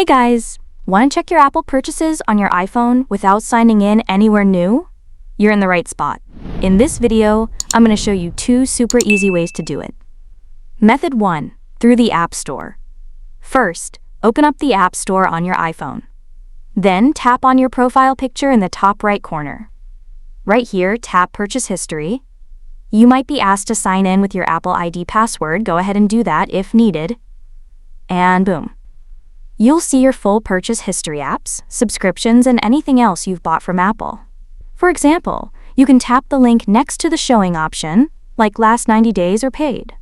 Hey guys, want to check your Apple purchases on your iPhone without signing in anywhere new? You're in the right spot. In this video, I'm going to show you 2 super easy ways to do it. Method 1, through the App Store. First, open up the App Store on your iPhone. Then tap on your profile picture in the top right corner. Right here, tap Purchase History. You might be asked to sign in with your Apple ID password. Go ahead and do that if needed. And boom. You'll see your full purchase history, apps, subscriptions, and anything else you've bought from Apple. For example, you can tap the link next to the showing option, like last 90 days or paid.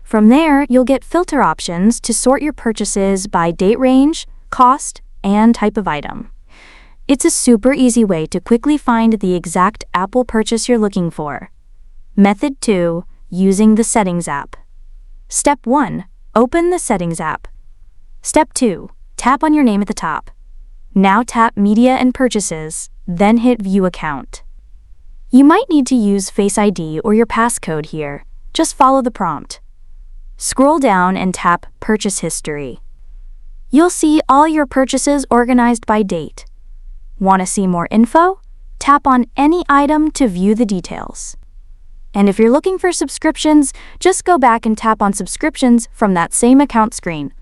From there, you'll get filter options to sort your purchases by date range, cost, and type of item. It's a super easy way to quickly find the exact Apple purchase you're looking for. Method 2, using the Settings app. Step 1, open the Settings app. Step 2, tap on your name at the top. Now tap Media and Purchases, then hit View Account. You might need to use Face ID or your passcode here. Just follow the prompt. Scroll down and tap Purchase History. You'll see all your purchases organized by date. Want to see more info? Tap on any item to view the details. And if you're looking for subscriptions, just go back and tap on Subscriptions from that same account screen.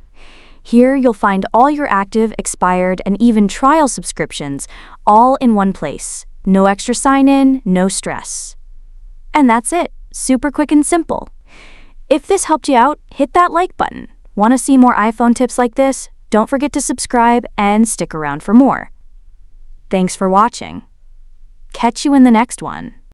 Here you'll find all your active, expired, and even trial subscriptions, all in one place. No extra sign-in, no stress. And that's it. Super quick and simple. If this helped you out, hit that like button. Want to see more iPhone tips like this? Don't forget to subscribe and stick around for more. Thanks for watching. Catch you in the next one.